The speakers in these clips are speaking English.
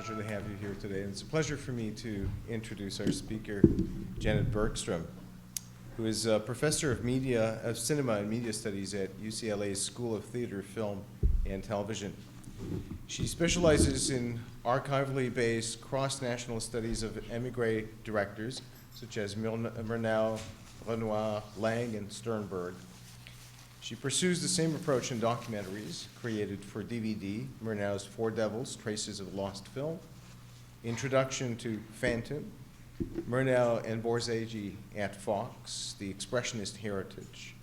pleasure to have you here today. And it's a pleasure for me to introduce our speaker, Janet Bergstrom, who is a professor of cinema and media studies at UCLA's School of Theater, Film, and Television. She specializes in archivally based cross-national studies of émigré directors, such as Murnau, Renoir, Lang, and Sternberg. She pursues the same approach in documentaries created for DVD, Murnau's Four Devils, Traces of Lost Film, Introduction to Phantom, Murnau and Borzage at Fox, The Expressionist Heritage,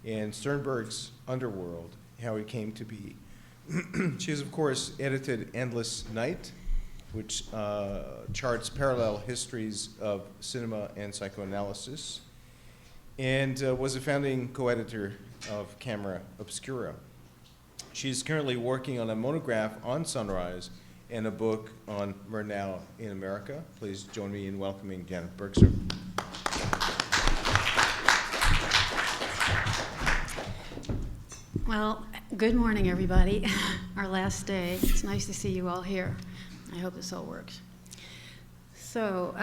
and Sternberg's Underworld, How It Came to Be. She has, of course, edited Endless Night, which charts parallel histories of cinema and psychoanalysis, and was a founding co-editor of Camera Obscura. She's currently working on a monograph on Sunrise and a book on Murnau in America. Please join me in welcoming Janet Bergstrom. Well, good morning, everybody. Our last day. It's nice to see you all here. I hope this all works. So,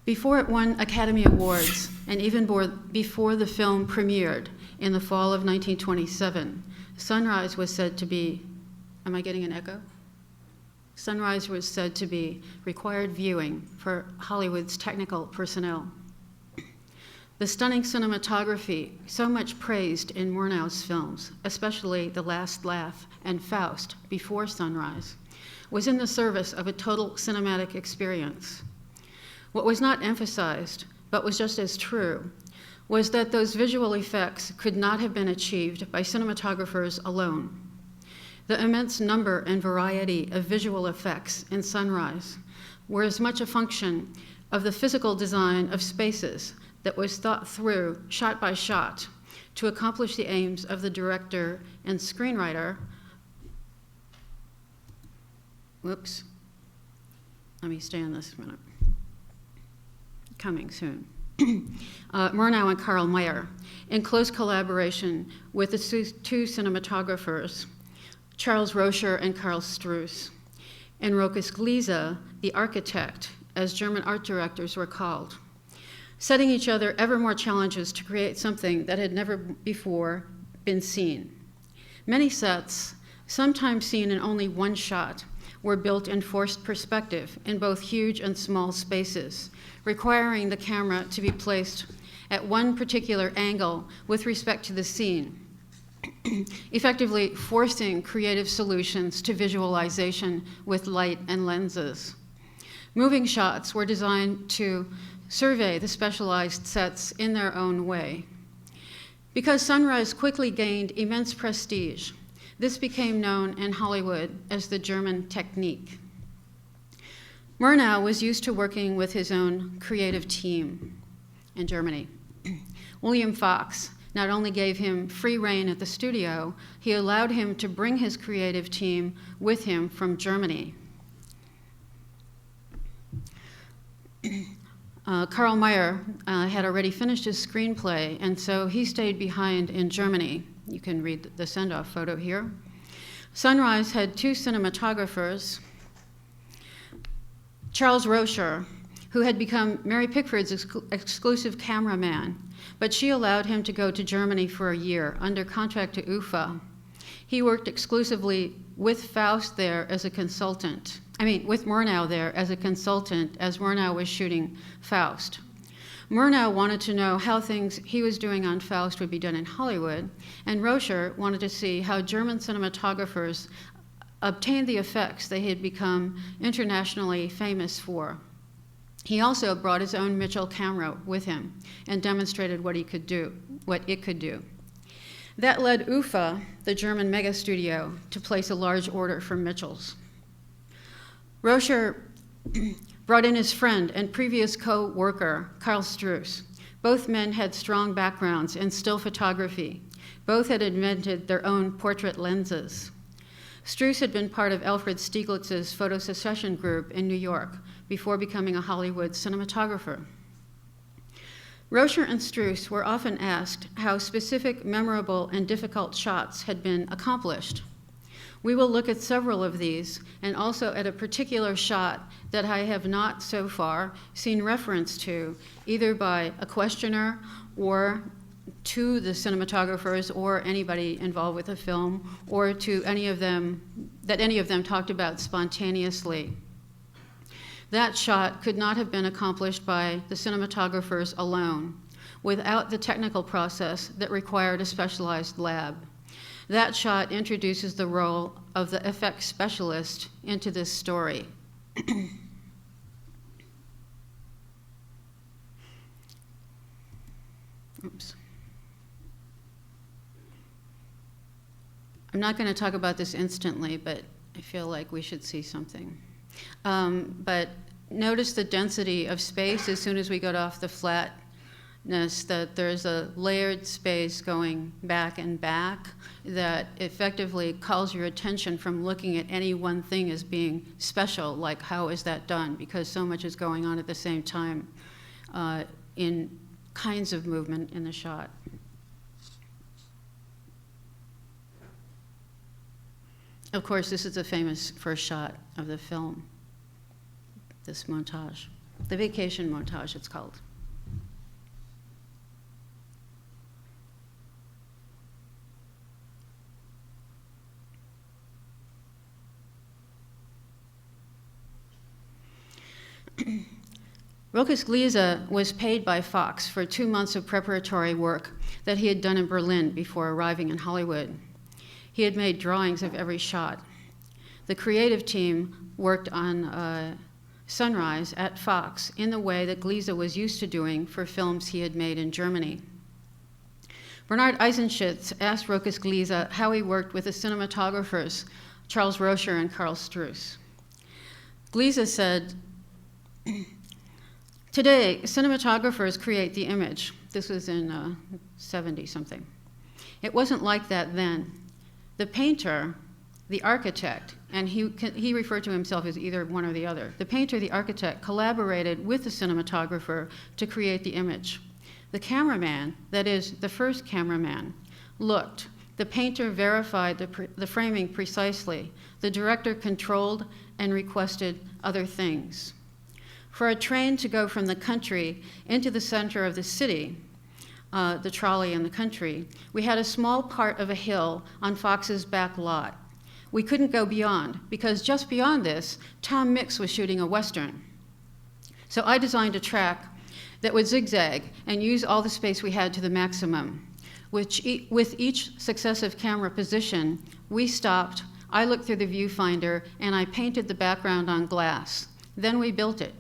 before it won Academy Awards, and even before the film premiered in the fall of 1927, Sunrise was said to be, am I getting an echo? Sunrise was said to be required viewing for Hollywood's technical personnel. The stunning cinematography, so much praised in Murnau's films, especially The Last Laugh and Faust before Sunrise, was in the service of a total cinematic experience. What was not emphasized, but was just as true, was that those visual effects could not have been achieved by cinematographers alone. The immense number and variety of visual effects in Sunrise were as much a function of the physical design of spaces that was thought through shot by shot to accomplish the aims of the director and screenwriter. Whoops. Let me stay on this a minute. Coming soon. Murnau and Karl Mayer, in close collaboration with the two cinematographers, Charles Rocher and Karl Struss, and Rokas Gliese, the architect, as German art directors were called, setting each other ever more challenges to create something that had never before been seen. Many sets, sometimes seen in only one shot, were built in forced perspective in both huge and small spaces, requiring the camera to be placed at one particular angle with respect to the scene, effectively forcing creative solutions to visualization with light and lenses. Moving shots were designed to survey the specialized sets in their own way. Because Sunrise quickly gained immense prestige, this became known in Hollywood as the German technique. Murnau was used to working with his own creative team in Germany. William Fox not only gave him free rein at the studio, he allowed him to bring his creative team with him from Germany. Karl Mayer had already finished his screenplay, and so he stayed behind in Germany. You can read the send-off photo here. Sunrise had two cinematographers, Charles Rocher, who had become Mary Pickford's exclusive cameraman, but she allowed him to go to Germany for a year under contract to UFA. He worked exclusively with Faust there as a consultant. With Murnau there as a consultant as Murnau was shooting Faust. Murnau wanted to know how things he was doing on Faust would be done in Hollywood, and Rocher wanted to see how German cinematographers obtained the effects they had become internationally famous for. He also brought his own Mitchell camera with him and demonstrated what it could do. That led UFA, the German mega studio, to place a large order for Mitchell's. Rocher brought in his friend and previous co-worker, Karl Struss. Both men had strong backgrounds in still photography. Both had invented their own portrait lenses. Struss had been part of Alfred Stieglitz's photo secession group in New York before becoming a Hollywood cinematographer. Rocher and Struss were often asked how specific, memorable, and difficult shots had been accomplished. We will look at several of these, and also at a particular shot that I have not so far seen reference to, either by a questioner or to the cinematographers or anybody involved with the film, or to any of them talked about spontaneously. That shot could not have been accomplished by the cinematographers alone, without the technical process that required a specialized lab. That shot introduces the role of the effects specialist into this story. Oops. I'm not going to talk about this instantly, but I feel like we should see something. But notice the density of space as soon as we got off the flatness, that there's a layered space going back and back that effectively calls your attention from looking at any one thing as being special, like how is that done? Because so much is going on at the same time in kinds of movement in the shot. Of course, this is the famous first shot of the film, this montage. The vacation montage, it's called. Rokas Gliese was paid by Fox for 2 months of preparatory work that he had done in Berlin before arriving in Hollywood. He had made drawings of every shot. The creative team worked on Sunrise at Fox in the way that Gliese was used to doing for films he had made in Germany. Bernard Eisenschitz asked Rokas Gliese how he worked with the cinematographers, Charles Rocher and Karl Struss. Gliese said, "Today, cinematographers create the image." This was in 70-something. It wasn't like that then. The painter, the architect, and he referred to himself as either one or the other. The painter, the architect, collaborated with the cinematographer to create the image. The cameraman, that is, the first cameraman, looked. The painter verified the framing precisely. The director controlled and requested other things. For a train to go from the country into the center of the city, the trolley in the country, we had a small part of a hill on Fox's back lot. We couldn't go beyond, because just beyond this, Tom Mix was shooting a Western. So I designed a track that would zigzag and use all the space we had to the maximum. With each successive camera position, we stopped, I looked through the viewfinder, and I painted the background on glass. Then we built it.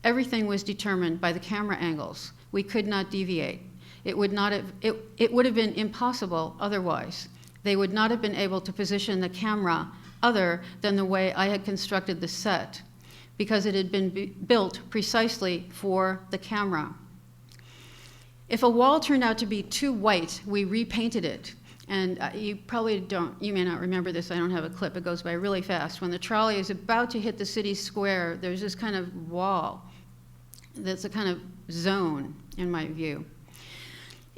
Everything was determined by the camera angles. We could not deviate. It would have been impossible otherwise. They would not have been able to position the camera other than the way I had constructed the set, because it had been built precisely for the camera. If a wall turned out to be too white, we repainted it. And you may not remember this, I don't have a clip, it goes by really fast. When the trolley is about to hit the city square, there's this kind of wall that's a kind of zone, in my view.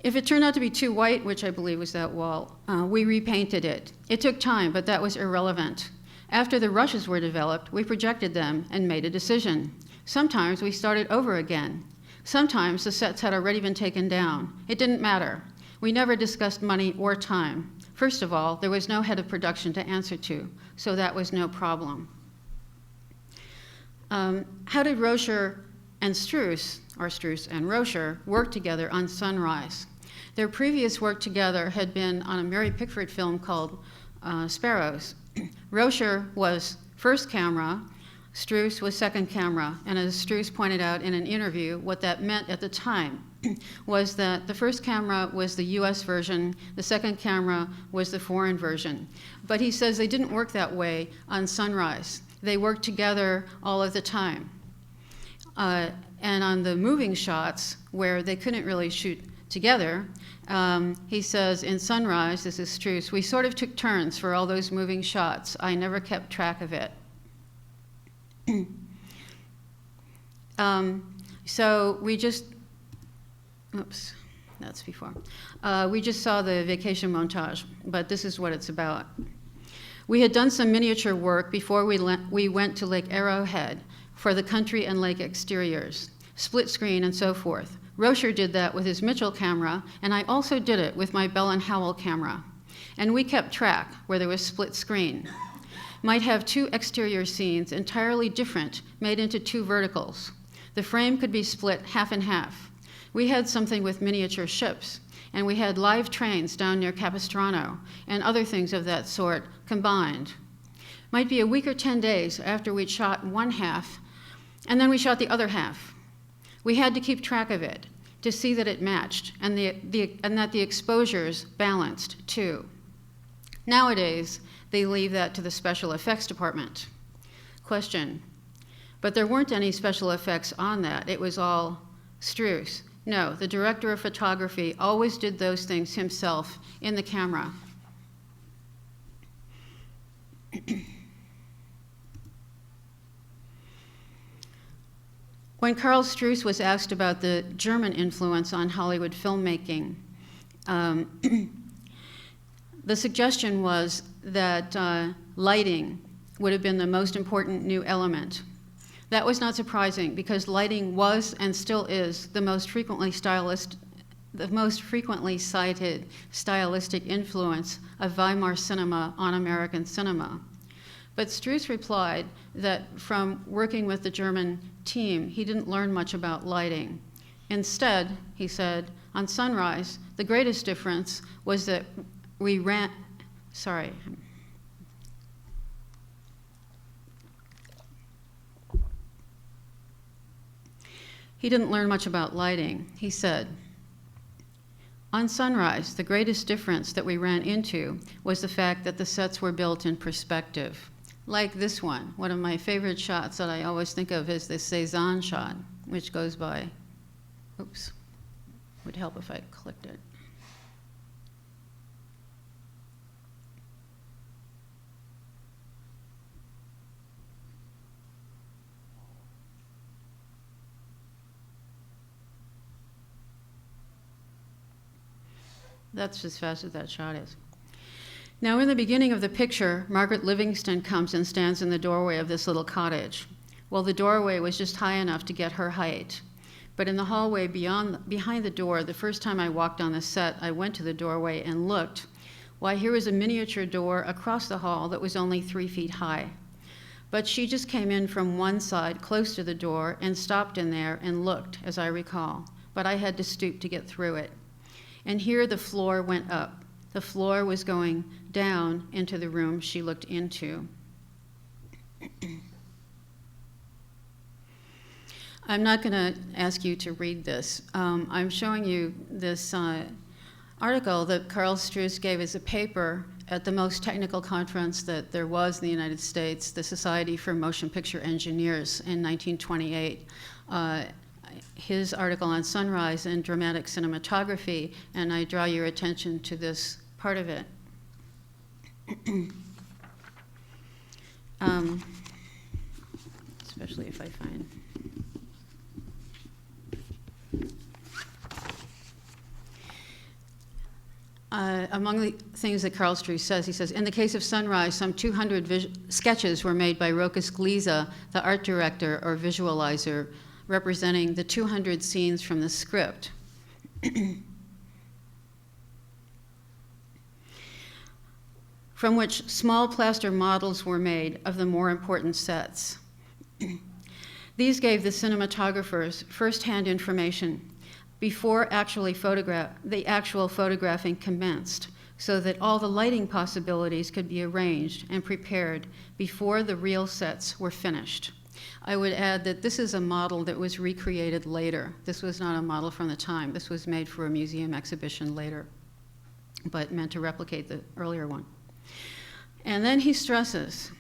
If it turned out to be too white, which I believe was that wall, we repainted it. It took time, but that was irrelevant. After the rushes were developed, we projected them and made a decision. Sometimes we started over again. Sometimes the sets had already been taken down. It didn't matter. We never discussed money or time. First of all, there was no head of production to answer to, so that was no problem. How did Rocher and Struss, or Struss and Rocher, work together on Sunrise? Their previous work together had been on a Mary Pickford film called Sparrows. Rocher was first camera, Struss was second camera, and as Struss pointed out in an interview, what that meant at the time was that the first camera was the US version, the second camera was the foreign version. But he says they didn't work that way on Sunrise. They worked together all of the time. And on the moving shots, where they couldn't really shoot together, he says in Sunrise, this is Struss, we sort of took turns for all those moving shots. I never kept track of it. So we just, oops, that's before. We just saw the vacation montage, but this is what it's about. We had done some miniature work before we went to Lake Arrowhead for the country and lake exteriors, split screen and so forth. Rocher did that with his Mitchell camera, and I also did it with my Bell & Howell camera. And we kept track where there was split screen. Might have two exterior scenes entirely different, made into two verticals. The frame could be split half and half. We had something with miniature ships, and we had live trains down near Capistrano, and other things of that sort combined. Might be a week or 10 days after we'd shot one half, and then we shot the other half. We had to keep track of it to see that it matched, and that the exposures balanced too. Nowadays, they leave that to the special effects department. Question, but there weren't any special effects on that. It was all Struce. No, the director of photography always did those things himself in the camera. When Karl Struce was asked about the German influence on Hollywood filmmaking, the suggestion was that lighting would have been the most important new element. That was not surprising because lighting was and still is the most frequently cited stylistic influence of Weimar cinema on American cinema. But Struce replied that from working with the German team, he didn't learn much about lighting. Instead, he said, on Sunrise, the greatest difference was that we ran, sorry. He didn't learn much about lighting. He said, on Sunrise, the greatest difference that we ran into was the fact that the sets were built in perspective. Like this one of my favorite shots that I always think of is this Cézanne shot, which goes by, oops, would help if I clicked it. That's as fast as that shot is. Now, in the beginning of the picture, Margaret Livingston comes and stands in the doorway of this little cottage. Well, the doorway was just high enough to get her height. But in the hallway behind the door, the first time I walked on the set, I went to the doorway and looked. Why, here was a miniature door across the hall that was only 3 feet high. But she just came in from one side, close to the door, and stopped in there and looked, as I recall. But I had to stoop to get through it. And here the floor went up. The floor was going down into the room she looked into. I'm not going to ask you to read this. I'm showing you this article that Karl Struce gave as a paper at the most technical conference that there was in the United States, the Society for Motion Picture Engineers in 1928. His article on Sunrise and dramatic cinematography, and I draw your attention to this part of it. Especially if I find. Among the things that Karl Struce says, he says, in the case of Sunrise, some 200 sketches were made by Rokas Gliza, the art director or visualizer, representing the 200 scenes from the script. From which small plaster models were made of the more important sets. These gave the cinematographers first-hand information before the actual photographing commenced, so that all the lighting possibilities could be arranged and prepared before the real sets were finished. I would add that this is a model that was recreated later. This was not a model from the time. This was made for a museum exhibition later, but meant to replicate the earlier one. And then he stresses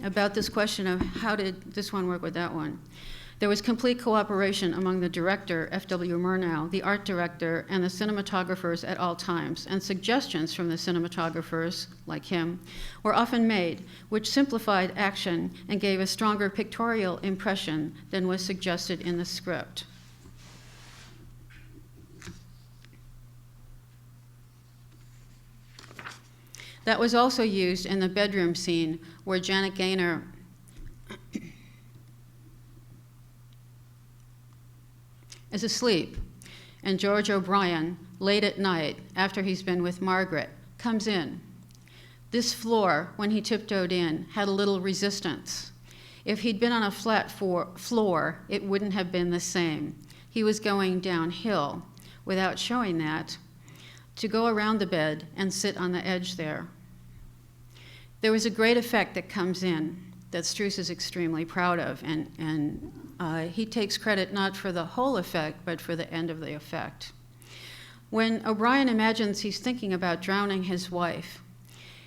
about this question of how did this one work with that one. There was complete cooperation among the director, F.W. Murnau, the art director, and the cinematographers at all times, and suggestions from the cinematographers, like him, were often made, which simplified action and gave a stronger pictorial impression than was suggested in the script. That was also used in the bedroom scene where Janet Gaynor is asleep, and George O'Brien, late at night, after he's been with Margaret, comes in. This floor, when he tiptoed in, had a little resistance. If he'd been on a flat floor, it wouldn't have been the same. He was going downhill, without showing that, to go around the bed and sit on the edge there. There was a great effect that comes in that Struess is extremely proud of, and he takes credit not for the whole effect, but for the end of the effect. When O'Brien imagines he's thinking about drowning his wife,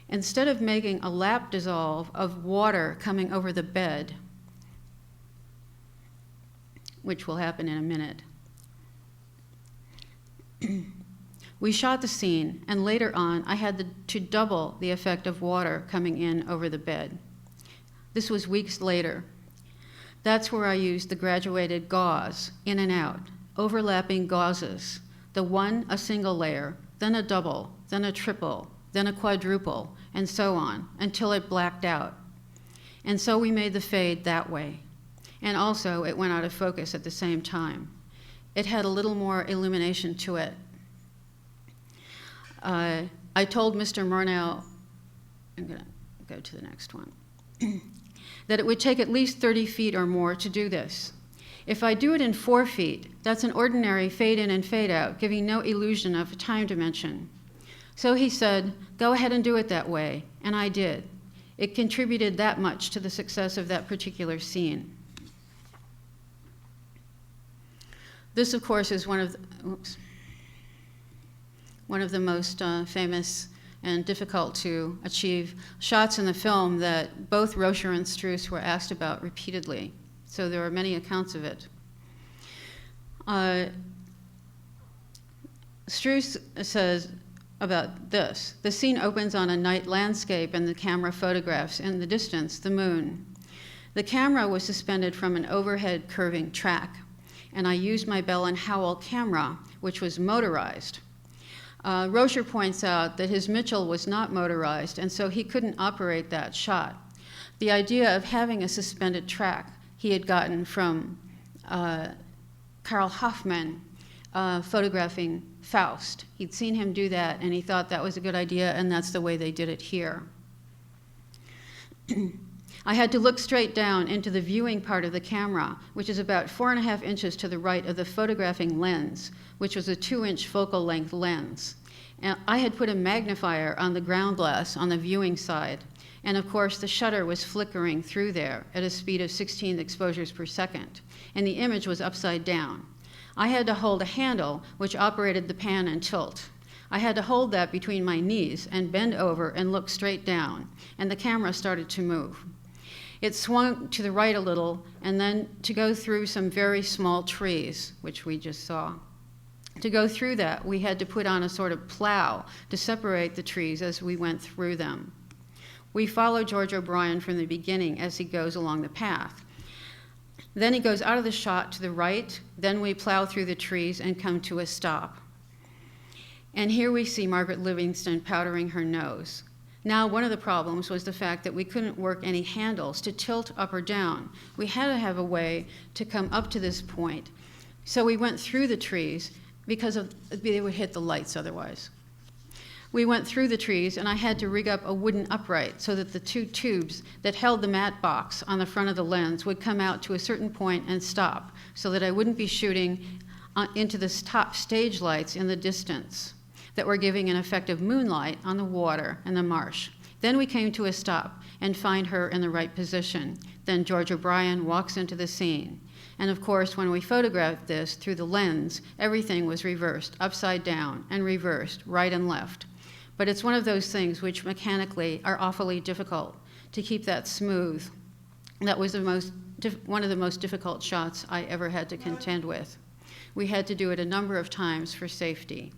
instead of making a lap dissolve of water coming over the bed, which will happen in a minute, we shot the scene, and later on I had to double the effect of water coming in over the bed. This was weeks later. That's where I used the graduated gauze, in and out, overlapping gauzes, the one a single layer, then a double, then a triple, then a quadruple, and so on, until it blacked out. And so we made the fade that way. And also, it went out of focus at the same time. It had a little more illumination to it. I told Mr. Murnau, I'm going to go to the next one, that it would take at least 30 feet or more to do this. If I do it in 4 feet, that's an ordinary fade in and fade out, giving no illusion of a time dimension. So he said, go ahead and do it that way, and I did. It contributed that much to the success of that particular scene. This, of course, is one of the most famous and difficult to achieve shots in the film that both Rocher and Struess were asked about repeatedly. So there are many accounts of it. Struess says about this: the scene opens on a night landscape and the camera photographs in the distance the moon. The camera was suspended from an overhead curving track, and I used my Bell & Howell camera, which was motorized. Rocher points out that his Mitchell was not motorized, and so he couldn't operate that shot. The idea of having a suspended track he had gotten from Carl Hoffman photographing Faust. He'd seen him do that, and he thought that was a good idea, and that's the way they did it here. I had to look straight down into the viewing part of the camera, which is about 4.5 inches to the right of the photographing lens, which was a 2-inch focal length lens. And I had put a magnifier on the ground glass on the viewing side, and of course the shutter was flickering through there at a speed of 16 exposures per second, and the image was upside down. I had to hold a handle which operated the pan and tilt. I had to hold that between my knees and bend over and look straight down, and the camera started to move. It swung to the right a little, and then to go through some very small trees, which we just saw. To go through that, we had to put on a sort of plow to separate the trees as we went through them. We follow George O'Brien from the beginning as he goes along the path. Then he goes out of the shot to the right, then we plow through the trees and come to a stop. And here we see Margaret Livingston powdering her nose. Now, one of the problems was the fact that we couldn't work any handles to tilt up or down. We had to have a way to come up to this point. So we went through the trees because they would hit the lights otherwise. We went through the trees, and I had to rig up a wooden upright so that the 2 tubes that held the matte box on the front of the lens would come out to a certain point and stop, so that I wouldn't be shooting into the top stage lights in the distance that were giving an effect of moonlight on the water and the marsh. Then we came to a stop and find her in the right position. Then George O'Brien walks into the scene. And of course, when we photographed this through the lens, everything was reversed, upside down, and reversed, right and left. But it's one of those things which mechanically are awfully difficult to keep that smooth. That was one of the most difficult shots I ever had to contend with. We had to do it a number of times for safety.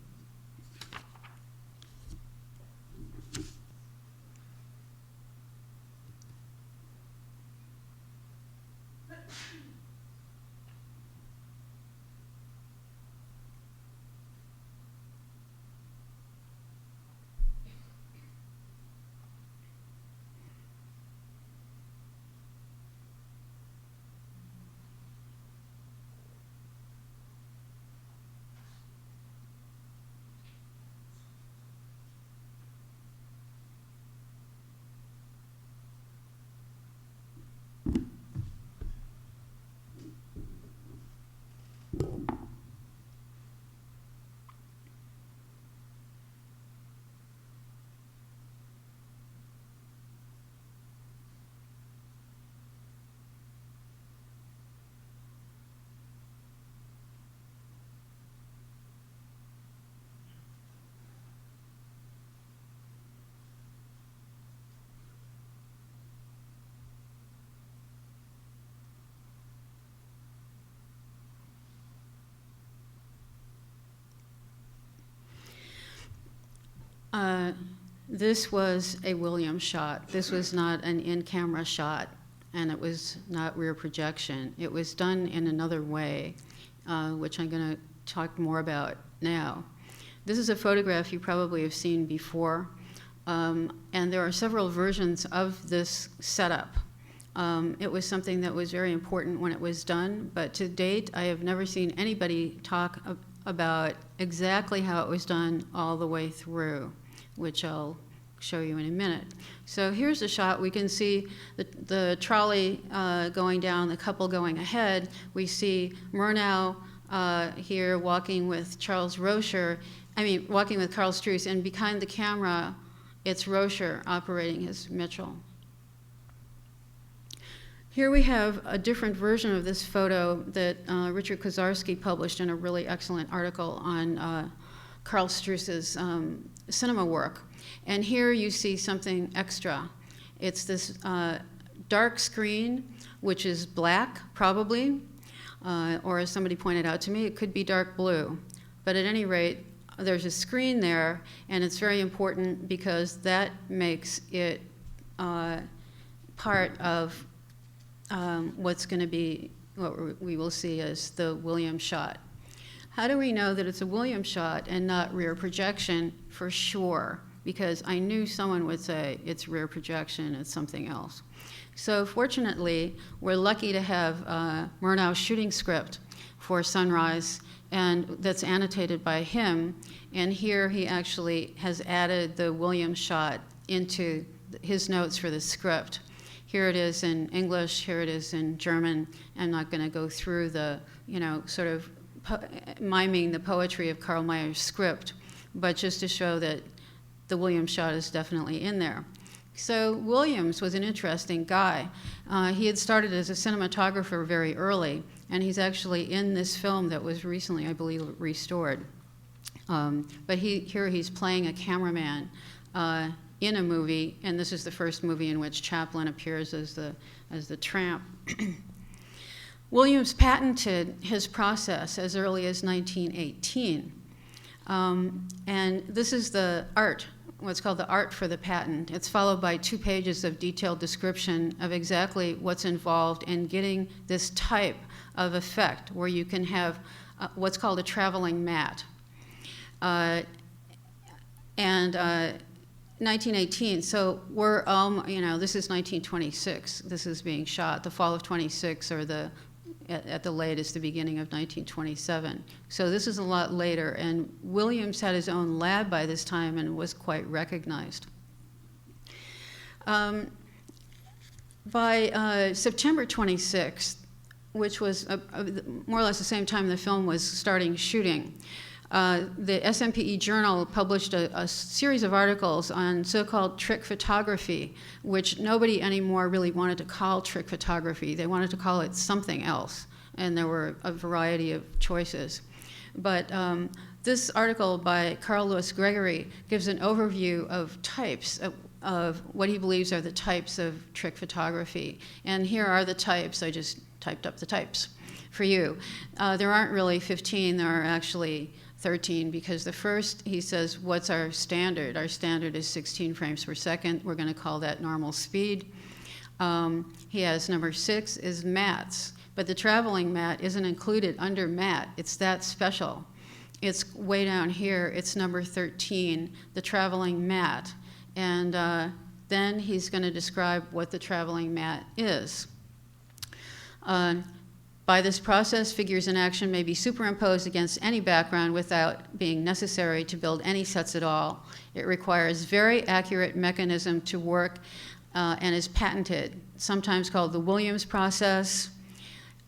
this was a Williams shot. This was not an in-camera shot, and it was not rear projection. It was done in another way, which I'm going to talk more about now. This is a photograph you probably have seen before, and there are several versions of this setup. It was something that was very important when it was done, but to date, I have never seen anybody talk about exactly how it was done all the way through, which I'll show you in a minute. So here's a shot. We can see the trolley going down, the couple going ahead. We see Murnau here walking with walking with Karl Struess, and behind the camera, it's Rocher operating his Mitchell. Here we have a different version of this photo that Richard Kozarski published in a really excellent article on Karl Struess's cinema work. And here you see something extra. It's this dark screen, which is black, probably, or as somebody pointed out to me, it could be dark blue. But at any rate, there's a screen there, and it's very important because that makes it part of what's going to be what we will see as the Williams shot. How do we know that it's a Williams shot and not rear projection? For sure, because I knew someone would say it's rear projection, it's something else. So fortunately, we're lucky to have Murnau's shooting script for Sunrise, and that's annotated by him. And here he actually has added the Williams shot into his notes for the script. Here it is in English, here it is in German. I'm not going to go through the, sort of miming the poetry of Karl Mayer's script, but just to show that the Williams shot is definitely in there. So Williams was an interesting guy. He had started as a cinematographer very early, and he's actually in this film that was recently, I believe, restored. But here he's playing a cameraman in a movie, and this is the first movie in which Chaplin appears as the tramp. Williams patented his process as early as 1918. And this is the art, what's called the art for the patent. It's followed by 2 pages of detailed description of exactly what's involved in getting this type of effect, where you can have what's called a traveling matte. 1918, so we're, this is 1926. This is being shot. The fall of 26, or at the latest, the beginning of 1927. So this is a lot later, and Williams had his own lab by this time and was quite recognized. By September 26th, which was more or less the same time the film was starting shooting, the SMPE Journal published a series of articles on so-called trick photography, which nobody anymore really wanted to call trick photography. They wanted to call it something else, and there were a variety of choices. But this article by Carl Louis Gregory gives an overview of types of what he believes are the types of trick photography. And here are the types. I just typed up the types for you. There aren't really 15. There are actually 13, because the first, he says, what's our standard? Our standard is 16 frames per second. We're going to call that normal speed. He has number 6 is mattes, but the traveling matte isn't included under matte. It's that special. It's way down here. It's number 13, the traveling matte. And then he's going to describe what the traveling matte is. By this process, figures in action may be superimposed against any background without being necessary to build any sets at all. It requires very accurate mechanism to work and is patented, sometimes called the Williams process,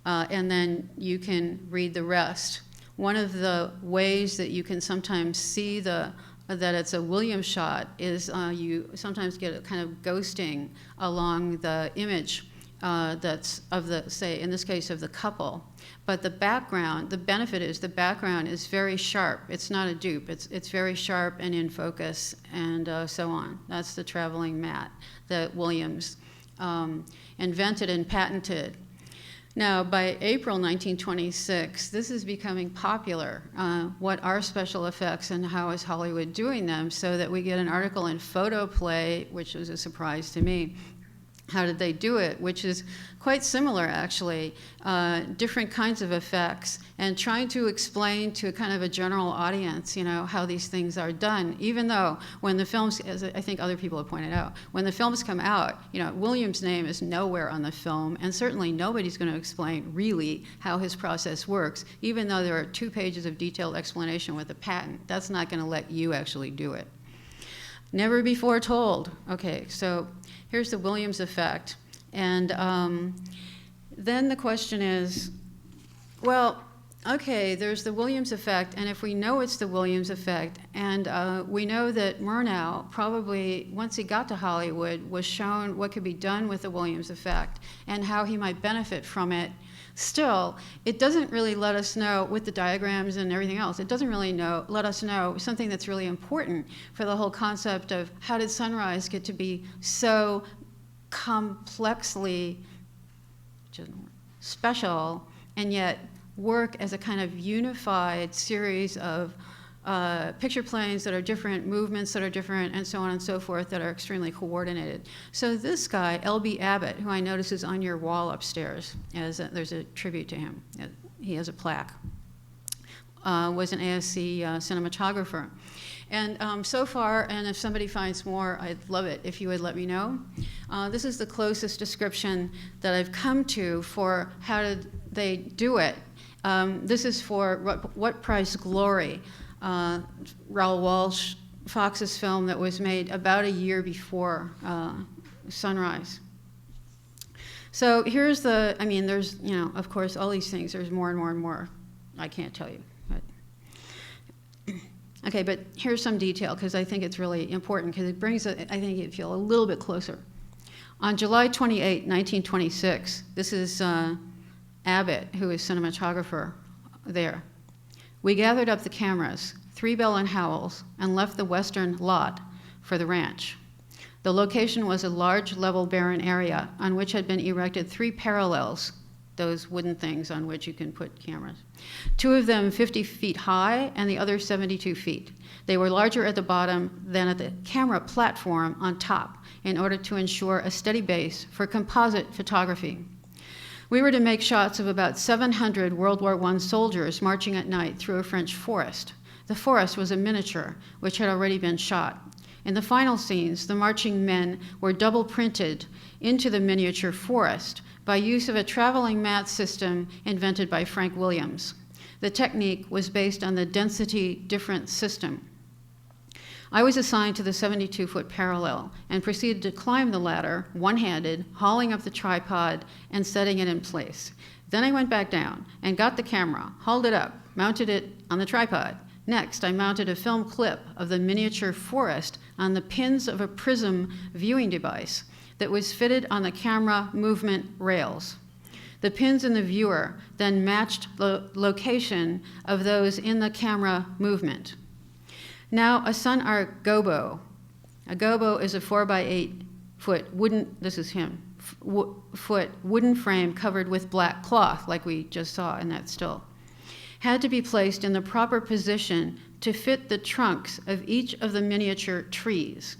and then you can read the rest. One of the ways that you can sometimes see that it's a Williams shot is you sometimes get a kind of ghosting along the image. That's of the, say, in this case, of the couple. But the background, the benefit is the background is very sharp. It's not a dupe. It's very sharp and in focus, and so on. That's the traveling matte that Williams invented and patented. Now, by April 1926, this is becoming popular. What are special effects and how is Hollywood doing them? So that we get an article in Photoplay, which was a surprise to me. How did they do it? Which is quite similar, actually. Different kinds of effects, and trying to explain to kind of a general audience, how these things are done. Even though when the films, as I think other people have pointed out, when the films come out, Williams' name is nowhere on the film, and certainly nobody's going to explain really how his process works. Even though there are 2 pages of detailed explanation with a patent, that's not going to let you actually do it. Never before told. Okay, so here's the Williams effect. And then the question is, well, okay, there's the Williams effect, and if we know it's the Williams effect, and we know that Murnau probably, once he got to Hollywood, was shown what could be done with the Williams effect and how he might benefit from it, still, it doesn't really let us know, with the diagrams and everything else, it doesn't really let us know something that's really important for the whole concept of how did sunrise get to be so complexly special and yet work as a kind of unified series of picture planes that are different, movements that are different, and so on and so forth that are extremely coordinated. So this guy, L.B. Abbott, who I notice is on your wall upstairs, there's a tribute to him. He has a plaque, was an ASC cinematographer. And so far, and if somebody finds more, I'd love it if you would let me know. This is the closest description that I've come to for how did they do it. This is for What Price Glory, Raoul Walsh Fox's film that was made about a year before Sunrise. So here's there's, of course, all these things. There's more and more and more. I can't tell you. Okay, but here's some detail, because I think it's really important, because it brings I think you feel a little bit closer. On July 28, 1926, this is Abbott, who is cinematographer there. We gathered up the cameras, 3 Bell and Howells, and left the western lot for the ranch. The location was a large, level, barren area on which had been erected 3 parallels, those wooden things on which you can put cameras. 2 of them 50 feet high and the other 72 feet. They were larger at the bottom than at the camera platform on top in order to ensure a steady base for composite photography. We were to make shots of about 700 World War I soldiers marching at night through a French forest. The forest was a miniature, which had already been shot. In the final scenes, the marching men were double printed into the miniature forest by use of a traveling matte system invented by Frank Williams. The technique was based on the density difference system. I was assigned to the 72-foot parallel and proceeded to climb the ladder, one-handed, hauling up the tripod and setting it in place. Then I went back down and got the camera, hauled it up, mounted it on the tripod. Next, I mounted a film clip of the miniature forest on the pins of a prism viewing device that was fitted on the camera movement rails. The pins in the viewer then matched the location of those in the camera movement. Now, a sun arc gobo. A gobo is a 4x8 foot wooden, this is him, foot wooden frame covered with black cloth, like we just saw in that still. Had to be placed in the proper position to fit the trunks of each of the miniature trees.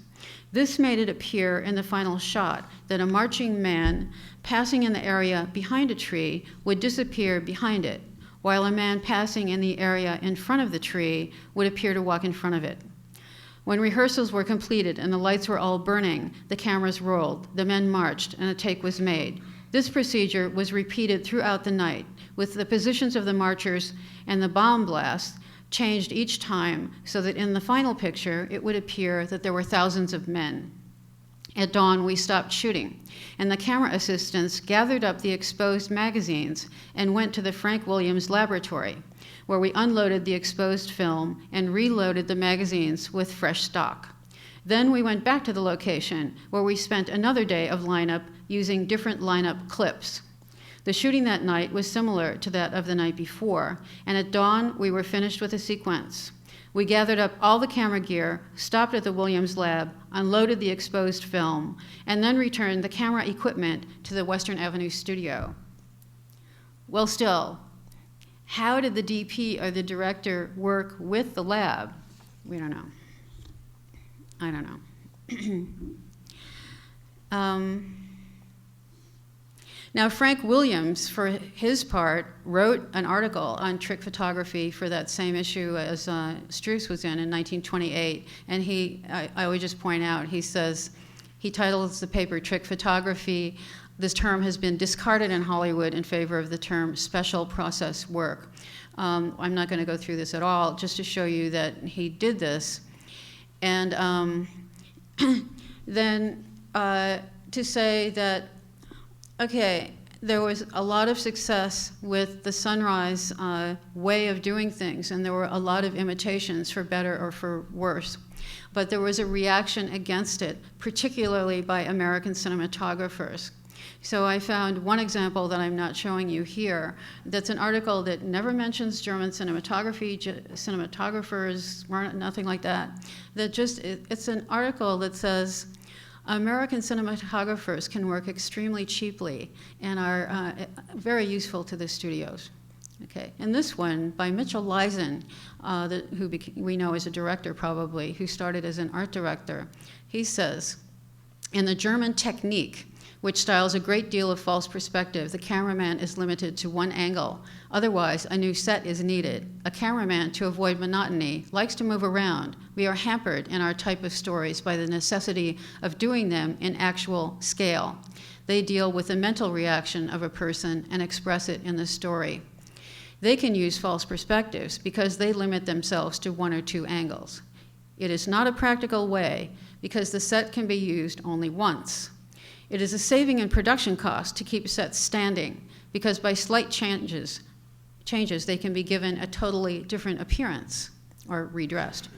This made it appear in the final shot that a marching man passing in the area behind a tree would disappear behind it, while a man passing in the area in front of the tree would appear to walk in front of it. When rehearsals were completed and the lights were all burning, the cameras rolled, the men marched, and a take was made. This procedure was repeated throughout the night, with the positions of the marchers and the bomb blasts changed each time so that in the final picture it would appear that there were thousands of men. At dawn, we stopped shooting, and the camera assistants gathered up the exposed magazines and went to the Frank Williams laboratory, where we unloaded the exposed film and reloaded the magazines with fresh stock. Then we went back to the location, where we spent another day of lineup using different lineup clips. The shooting that night was similar to that of the night before, and at dawn, we were finished with a sequence. We gathered up all the camera gear, stopped at the Williams lab, unloaded the exposed film, and then returned the camera equipment to the Western Avenue studio. Well, still, how did the DP or the director work with the lab? We don't know. I don't know. Now, Frank Williams, for his part, wrote an article on trick photography for that same issue as Struess was in 1928. And I would just point out, he says, he titles the paper Trick Photography. This term has been discarded in Hollywood in favor of the term special process work. I'm not going to go through this at all, just to show you that he did this. And then to say that, okay, there was a lot of success with the sunrise way of doing things, and there were a lot of imitations for better or for worse. But there was a reaction against it, particularly by American cinematographers. So I found one example that I'm not showing you here. That's an article that never mentions German cinematography, cinematographers, nothing like that. It's an article that says, American cinematographers can work extremely cheaply and are very useful to the studios. Okay, and this one by Mitchell Leisen, who we know as a director probably, who started as an art director. He says, in the German technique, which styles a great deal of false perspective, the cameraman is limited to one angle. Otherwise, a new set is needed. A cameraman, to avoid monotony, likes to move around. We are hampered in our type of stories by the necessity of doing them in actual scale. They deal with the mental reaction of a person and express it in the story. They can use false perspectives because they limit themselves to one or two angles. It is not a practical way because the set can be used only once. It is a saving in production cost to keep sets standing because by slight changes they can be given a totally different appearance or redressed.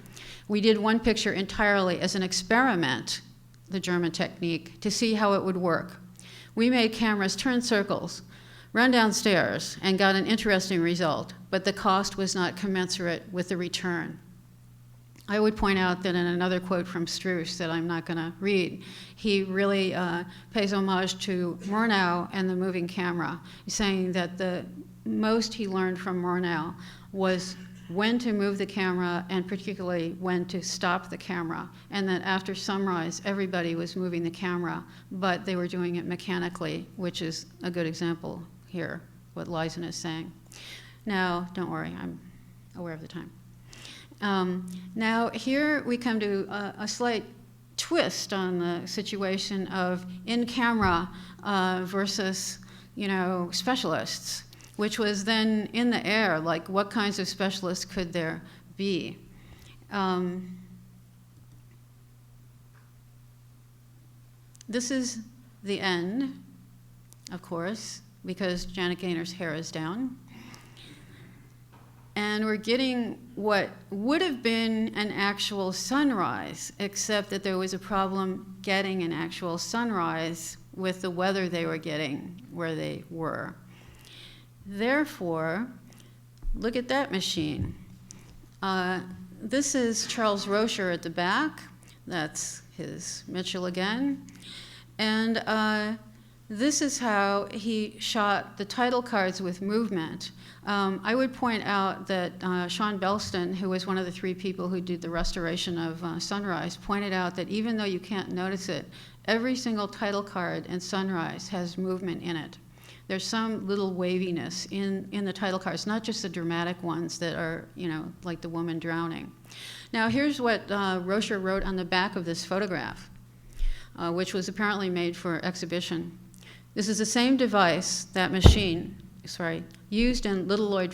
We did one picture entirely as an experiment, the German technique, to see how it would work. We made cameras turn circles, run downstairs, and got an interesting result, but the cost was not commensurate with the return. I would point out that in another quote from Struess that I'm not going to read, he really pays homage to Murnau and the moving camera, saying that the most he learned from Murnau was when to move the camera and particularly when to stop the camera, and that after sunrise everybody was moving the camera, but they were doing it mechanically, which is a good example here, what Leisen is saying. Now, don't worry, I'm aware of the time. Now here we come to a slight twist on the situation of in-camera versus, specialists, which was then in the air, like what kinds of specialists could there be? This is the end, of course, because Janet Gaynor's hair is down. And we're getting what would have been an actual sunrise, except that there was a problem getting an actual sunrise with the weather they were getting where they were. Therefore, look at that machine. This is Charles Rocher at the back. That's his Mitchell again. And this is how he shot the title cards with movement. I would point out that Sean Belston, who was one of the three people who did the restoration of Sunrise, pointed out that even though you can't notice it, every single title card in Sunrise has movement in it. There's some little waviness in the title cards, not just the dramatic ones that are, like the woman drowning. Now here's what Rocher wrote on the back of this photograph, which was apparently made for exhibition. This is the same device, that machine, used in Little Lord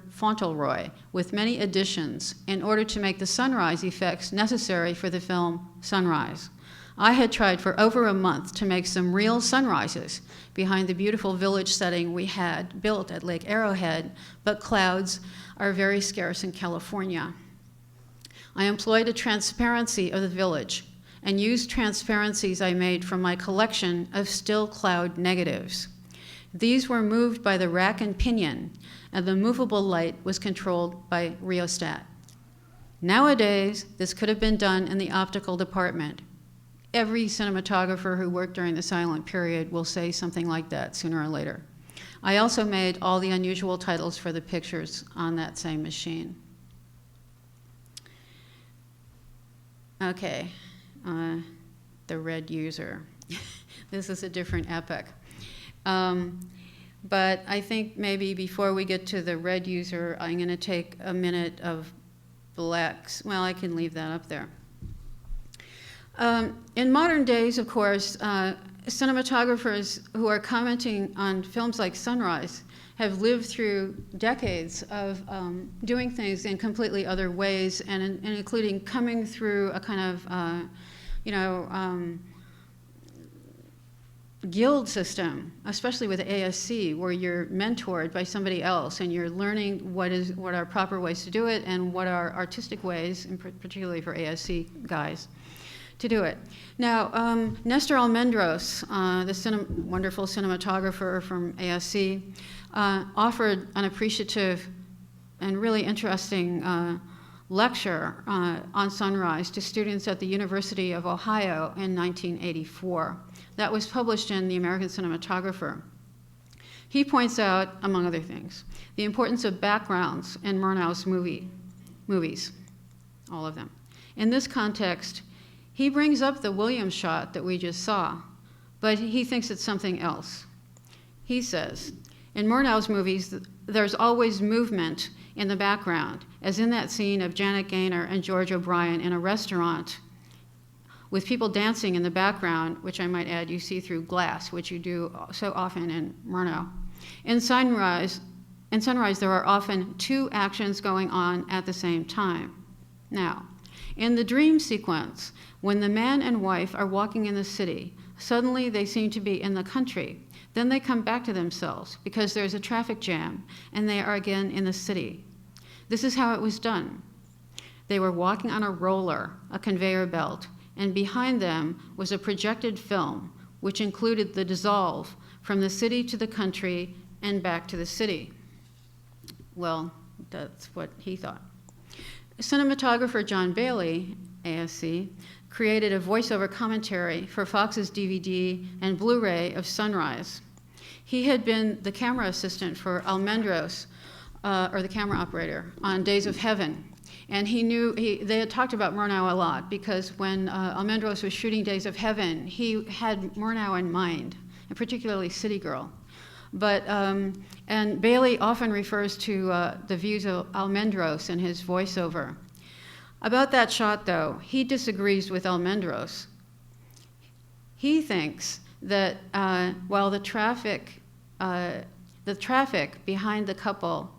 Fauntleroy with many additions in order to make the sunrise effects necessary for the film Sunrise. I had tried for over a month to make some real sunrises behind the beautiful village setting we had built at Lake Arrowhead, but clouds are very scarce in California. I employed a transparency of the village and used transparencies I made from my collection of still cloud negatives. These were moved by the rack and pinion, and the movable light was controlled by rheostat. Nowadays, this could have been done in the optical department. Every cinematographer who worked during the silent period will say something like that sooner or later. I also made all the unusual titles for the pictures on that same machine. Okay, the red user. This is a different epoch. But I think maybe before we get to the red user, I'm going to take a minute of blacks. Well, I can leave that up there. In modern days, of course, cinematographers who are commenting on films like Sunrise have lived through decades of doing things in completely other ways, and including coming through a kind of, guild system, especially with ASC, where you're mentored by somebody else and you're learning what are proper ways to do it and what are artistic ways, and particularly for ASC guys, to do it. Now, Nestor Almendros, the wonderful cinematographer from ASC, offered an appreciative and really interesting lecture on Sunrise to students at the University of Ohio in 1984. That was published in the American Cinematographer. He points out, among other things, the importance of backgrounds in Murnau's movies, all of them. In this context, he brings up the Williams shot that we just saw, but he thinks it's something else. He says, in Murnau's movies, there's always movement in the background, as in that scene of Janet Gaynor and George O'Brien in a restaurant, with people dancing in the background, which I might add you see through glass, which you do so often in Murnau. In Sunrise, there are often two actions going on at the same time. Now, in the dream sequence, when the man and wife are walking in the city, suddenly they seem to be in the country. Then they come back to themselves because there's a traffic jam and they are again in the city. This is how it was done. They were walking on a roller, a conveyor belt, and behind them was a projected film which included the dissolve from the city to the country and back to the city. Well, that's what he thought. Cinematographer John Bailey, ASC, created a voiceover commentary for Fox's DVD and Blu-ray of Sunrise. He had been the camera assistant for Almendros, or the camera operator, on Days of Heaven. And they had talked about Murnau a lot because when Almendros was shooting Days of Heaven, he had Murnau in mind, and particularly City Girl. But, and Bailey often refers to the views of Almendros in his voiceover. About that shot, though, he disagrees with Almendros. He thinks that while the traffic behind the couple,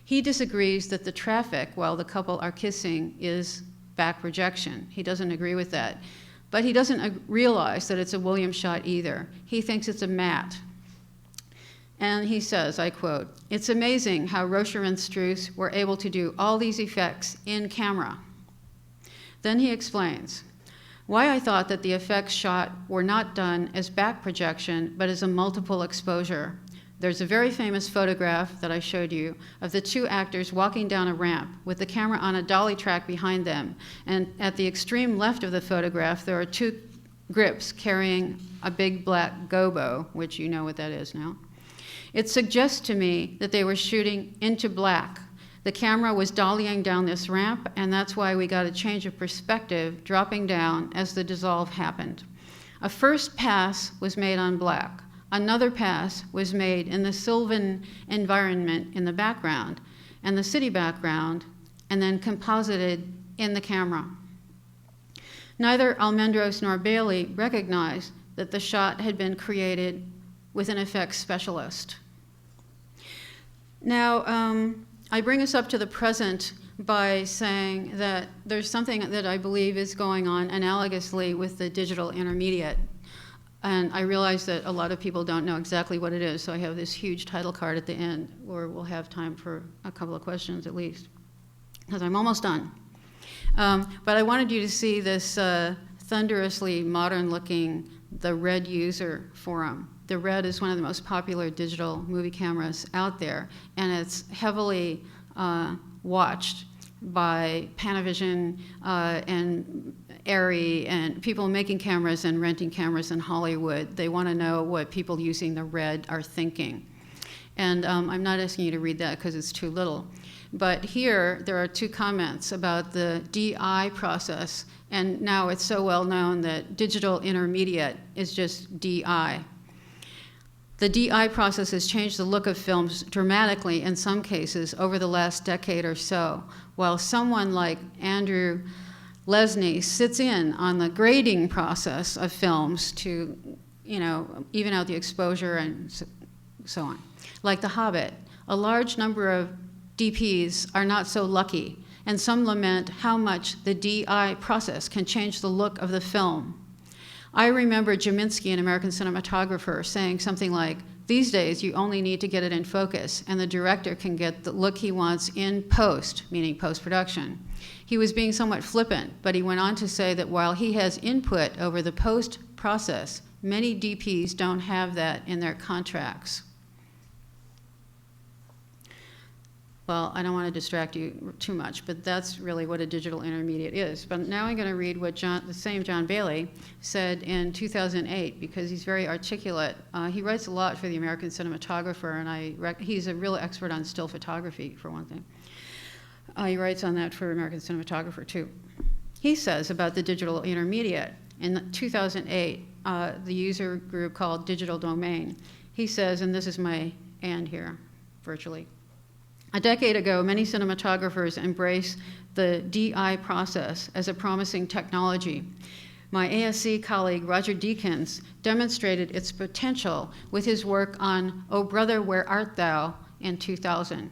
he disagrees that the traffic while the couple are kissing is back projection. He doesn't agree with that. But he doesn't realize that it's a Williams shot either. He thinks it's a matte. And he says, I quote, "It's amazing how Rocher and Struess were able to do all these effects in camera." Then he explains why I thought that the effects shot were not done as back projection, but as a multiple exposure. There's a very famous photograph that I showed you of the two actors walking down a ramp with the camera on a dolly track behind them. And at the extreme left of the photograph, there are two grips carrying a big black gobo, which you know what that is now. It suggests to me that they were shooting into black. The camera was dollying down this ramp, and that's why we got a change of perspective dropping down as the dissolve happened. A first pass was made on black. Another pass was made in the sylvan environment in the background and the city background, and then composited in the camera. Neither Almendros nor Bailey recognized that the shot had been created with an effects specialist. Now, I bring us up to the present by saying that there's something that I believe is going on analogously with the digital intermediate. And I realize that a lot of people don't know exactly what it is, so I have this huge title card at the end, where we'll have time for a couple of questions at least, because I'm almost done. But I wanted you to see this thunderously modern-looking, the Red User Forum. The Red is one of the most popular digital movie cameras out there, and it's heavily watched by Panavision and airy, and people making cameras and renting cameras in Hollywood, they want to know what people using the red are thinking. And I'm not asking you to read that because it's too little. But here, there are 2 comments about the DI process, and now it's so well known that digital intermediate is just DI. The DI process has changed the look of films dramatically in some cases over the last decade or so, while someone like Andrew Lesney sits in on the grading process of films to, even out the exposure and so on. Like The Hobbit, a large number of DPs are not so lucky, and some lament how much the DI process can change the look of the film. I remember Jaminski, an American cinematographer, saying something like, "These days you only need to get it in focus, and the director can get the look he wants in post," meaning post-production. He was being somewhat flippant, but he went on to say that while he has input over the post process, many DPs don't have that in their contracts. Well, I don't want to distract you too much, but that's really what a digital intermediate is. But now I'm going to read what the same John Bailey said in 2008, because he's very articulate. He writes a lot for the American Cinematographer, and he's a real expert on still photography, for one thing. He writes on that for American Cinematographer, too. He says about the digital intermediate, in 2008, the user group called Digital Domain, he says, and this is my and here, virtually, "A decade ago, many cinematographers embraced the DI process as a promising technology. My ASC colleague, Roger Deakins, demonstrated its potential with his work on Oh Brother, Where Art Thou in 2000.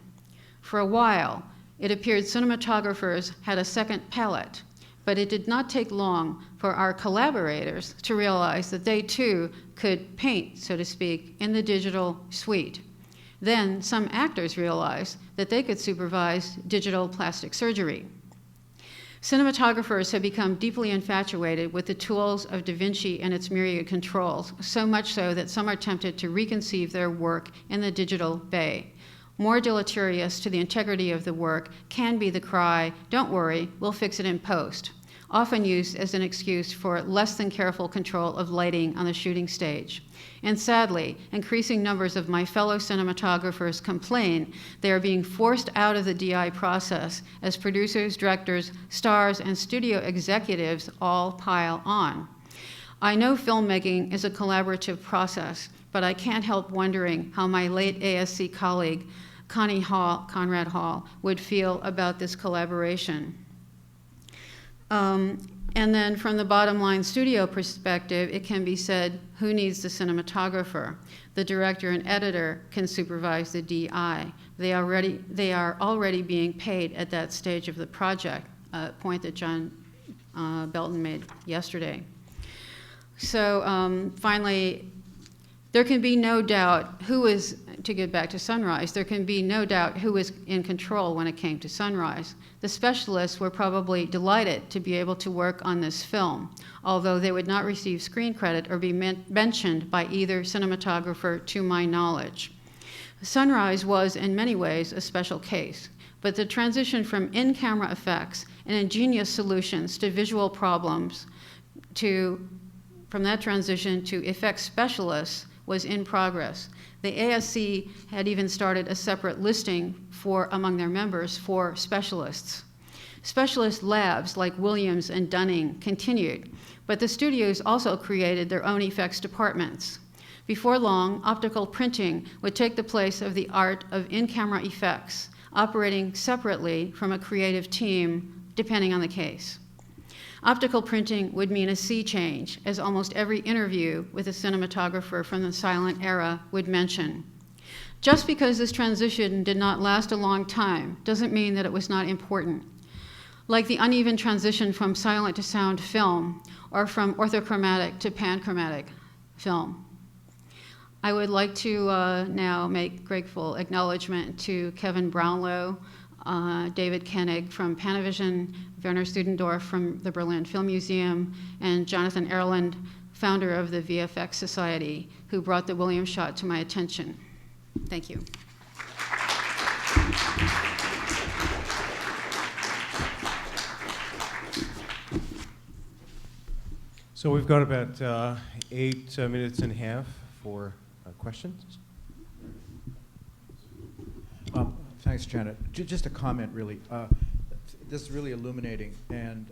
For a while, it appeared cinematographers had a second palette, but it did not take long for our collaborators to realize that they too could paint, so to speak, in the digital suite. Then some actors realized that they could supervise digital plastic surgery. Cinematographers have become deeply infatuated with the tools of Da Vinci and its myriad controls, so much so that some are tempted to reconceive their work in the digital bay. More deleterious to the integrity of the work can be the cry, 'Don't worry, we'll fix it in post,' often used as an excuse for less than careful control of lighting on the shooting stage. And sadly, increasing numbers of my fellow cinematographers complain they are being forced out of the DI process as producers, directors, stars, and studio executives all pile on. I know filmmaking is a collaborative process, but I can't help wondering how my late ASC colleague, Conrad Hall, would feel about this collaboration." And then from the bottom line studio perspective, it can be said, who needs the cinematographer? The director and editor can supervise the DI. They are already being paid at that stage of the project, a point that John Belton made yesterday. So finally, there can be no doubt to get back to Sunrise, there can be no doubt who was in control when it came to Sunrise. The specialists were probably delighted to be able to work on this film, although they would not receive screen credit or be mentioned by either cinematographer to my knowledge. Sunrise was in many ways a special case, but the transition from in-camera effects and ingenious solutions to visual problems from that transition to effects specialists was in progress. The ASC had even started a separate listing among their members for specialists. Specialist labs like Williams and Dunning continued, but the studios also created their own effects departments. Before long, optical printing would take the place of the art of in-camera effects, operating separately from a creative team, depending on the case. Optical printing would mean a sea change, as almost every interview with a cinematographer from the silent era would mention. Just because this transition did not last a long time doesn't mean that it was not important. Like the uneven transition from silent to sound film, or from orthochromatic to panchromatic film. I would like to now make grateful acknowledgement to Kevin Brownlow, David Koenig from Panavision, Werner Studendorf from the Berlin Film Museum, and Jonathan Erland, founder of the VFX Society, who brought the Williams shot to my attention. Thank you. So we've got about 8 minutes and a half for questions. Thanks, Janet. Just a comment, really. This is really illuminating, and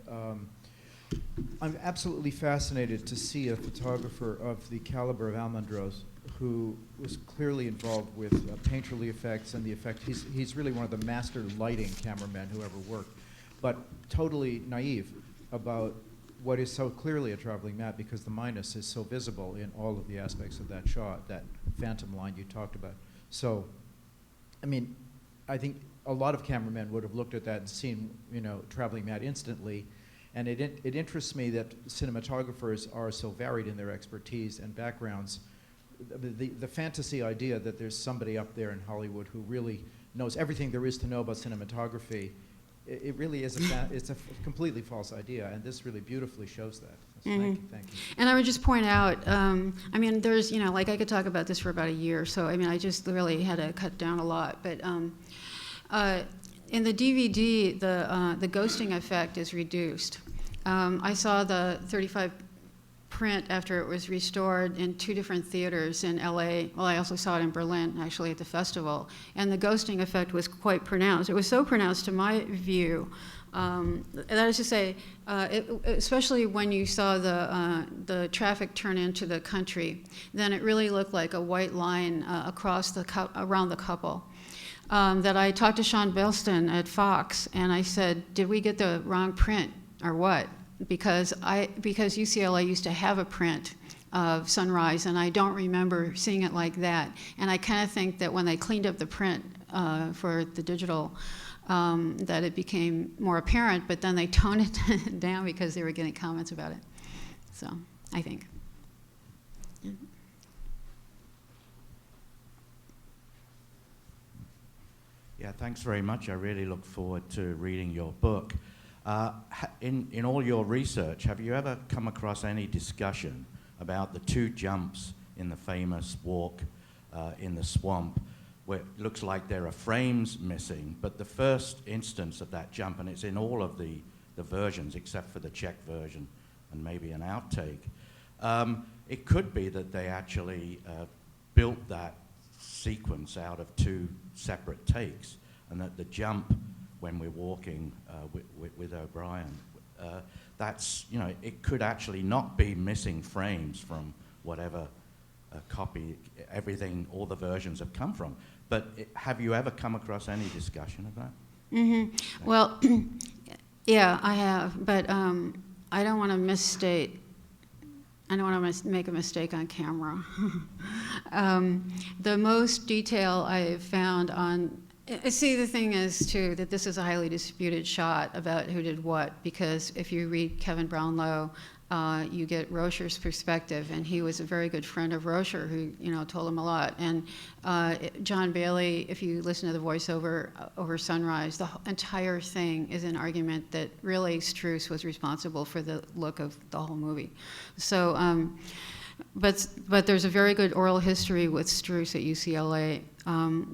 I'm absolutely fascinated to see a photographer of the caliber of Almendros, who was clearly involved with painterly effects and the effect. He's really one of the master lighting cameramen who ever worked, but totally naive about what is so clearly a traveling map, because the minus is so visible in all of the aspects of that shot, that phantom line you talked about. So, I mean, I think a lot of cameramen would have looked at that and seen, you know, traveling map instantly. And it interests me that cinematographers are so varied in their expertise and backgrounds. The fantasy idea that there's somebody up there in Hollywood who really knows everything there is to know about cinematography, it really is it's a completely false idea, and this really beautifully shows that. So thank you. And I would just point out, I mean, there's, you know, like I could talk about this for about a year, so I mean, I just really had to cut down a lot. But in the DVD, the ghosting effect is reduced. I saw the 35 print after it was restored in 2 different theaters in LA. Well, I also saw it in Berlin, actually, at the festival. And the ghosting effect was quite pronounced. It was so pronounced to my view. That is to say, especially when you saw the traffic turn into the country, then it really looked like a white line across around the couple. That I talked to Sean Belston at Fox, and I said, did we get the wrong print or what? Because UCLA used to have a print of sunrise, and I don't remember seeing it like that. And I kind of think that when they cleaned up the print for the digital, that it became more apparent, but then they toned it down because they were getting comments about it. So, I think. Yeah. Yeah, thanks very much. I really look forward to reading your book. In all your research, have you ever come across any discussion about the 2 jumps in the famous walk in the swamp, where it looks like there are frames missing, but the first instance of that jump, and it's in all of the versions except for the Czech version and maybe an outtake, it could be that they actually built that sequence out of 2 separate takes, and that the jump when we're walking with O'Brien, that's, you know, it could actually not be missing frames from whatever copy, everything, all the versions have come from. But have you ever come across any discussion of that? Mm-hmm. Well, yeah, I have, but I don't want to misstate. I don't want to make a mistake on camera. The most detail I've found on, see, the thing is, too, that this is a highly disputed shot about who did what, because if you read Kevin Brownlow, you get Rocher's perspective, and he was a very good friend of Rocher, who, you know, told him a lot. And John Bailey, if you listen to the voiceover over Sunrise, the entire thing is an argument that really Strus was responsible for the look of the whole movie. So, but there's a very good oral history with Strus at UCLA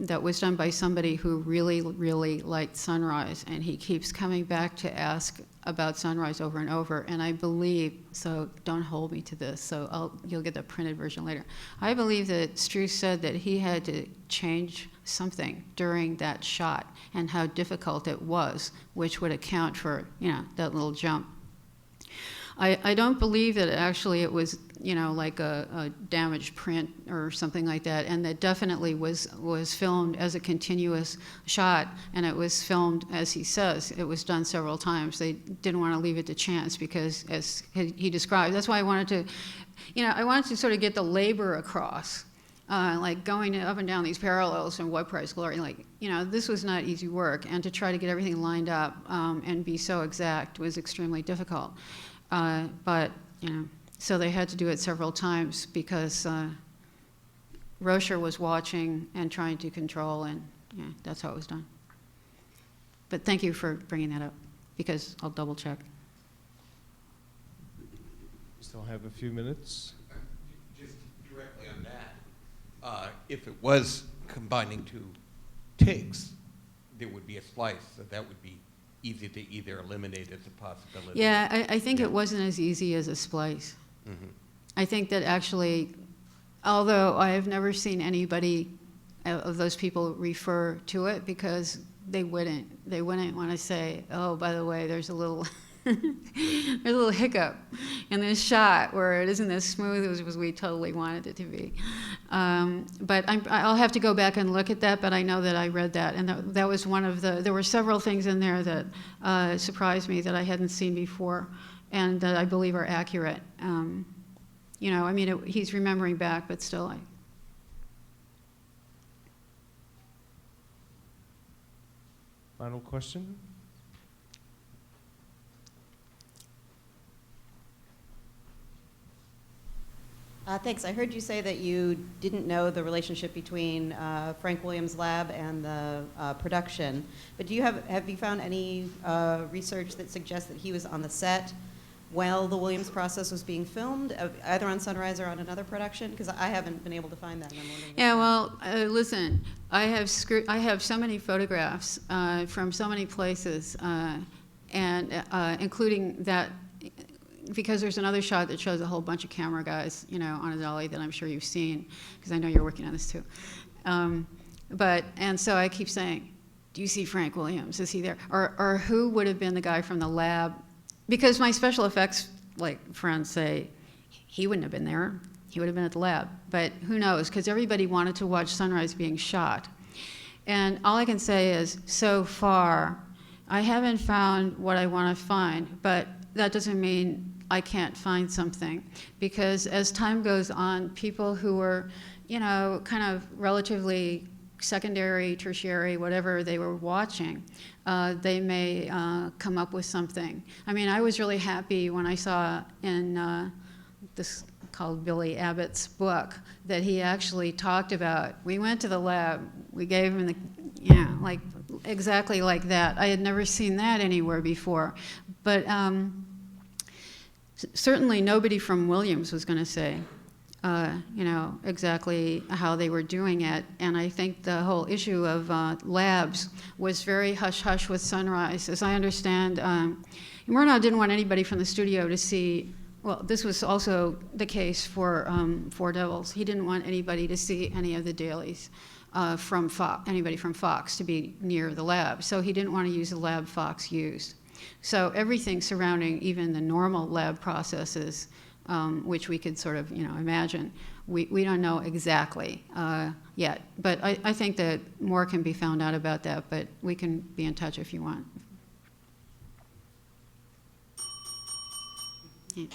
that was done by somebody who really, really liked Sunrise, and he keeps coming back to ask about Sunrise over and over, and I believe, so don't hold me to this, so you'll get the printed version later. I believe that Strus said that he had to change something during that shot and how difficult it was, which would account for, you know, that little jump. I don't believe that actually it was, you know, like a damaged print or something like that, and that definitely was filmed as a continuous shot, and it was filmed, as he says, it was done several times. They didn't want to leave it to chance because, as he described, that's why I wanted to, you know, I wanted to sort of get the labor across, like going up and down these parallels and What Price Glory, like, you know, this was not easy work, and to try to get everything lined up and be so exact was extremely difficult. But, you know, so they had to do it several times because Rocher was watching and trying to control, and yeah, that's how it was done. But thank you for bringing that up, because I'll double check. We still have a few minutes. Just directly on that, if it was combining 2 takes, there would be a slice, so that would be easy to either eliminate as a possibility. Yeah, I think it wasn't as easy as a splice. I think that actually, although I have never seen anybody of those people refer to it, because they wouldn't want to say, oh, by the way, there's a little there's a little hiccup in this shot where it isn't as smooth as we totally wanted it to be. But I'll have to go back and look at that, but I know that I read that, and that was one of there were several things in there that surprised me that I hadn't seen before, and that I believe are accurate. You know, I mean, he's remembering back, but still. Final question? Thanks. I heard you say that you didn't know the relationship between Frank Williams' lab and the production, but have you found any research that suggests that he was on the set while the Williams process was being filmed, either on Sunrise or on another production? Because I haven't been able to find that. And I'm wondering. Yeah, well, listen, I have so many photographs from so many places, and including that, because there's another shot that shows a whole bunch of camera guys, you know, on a dolly that I'm sure you've seen, because I know you're working on this too. And so I keep saying, do you see Frank Williams? Is he there? Or who would have been the guy from the lab? Because my special effects friends say, he wouldn't have been there. He would have been at the lab. But who knows? Because everybody wanted to watch Sunrise being shot. And all I can say is, so far, I haven't found what I want to find, but that doesn't mean I can't find something, because as time goes on, people who were, you know, kind of relatively secondary, tertiary, whatever they were watching, they may come up with something. I mean, I was really happy when I saw in this called Billy Abbott's book that he actually talked about, we went to the lab, we gave him the, like exactly like that. I had never seen that anywhere before. But certainly nobody from Williams was going to say, you know, exactly how they were doing it. And I think the whole issue of labs was very hush-hush with Sunrise. As I understand, Murnau didn't want anybody from the studio to see, well, this was also the case for Four Devils. He didn't want anybody to see any of the dailies from Fox, anybody from Fox to be near the lab. So he didn't want to use the lab Fox used. So everything surrounding even the normal lab processes, which we could sort of, you know, imagine, we don't know exactly yet. But I think that more can be found out about that, but we can be in touch if you want. Yeah.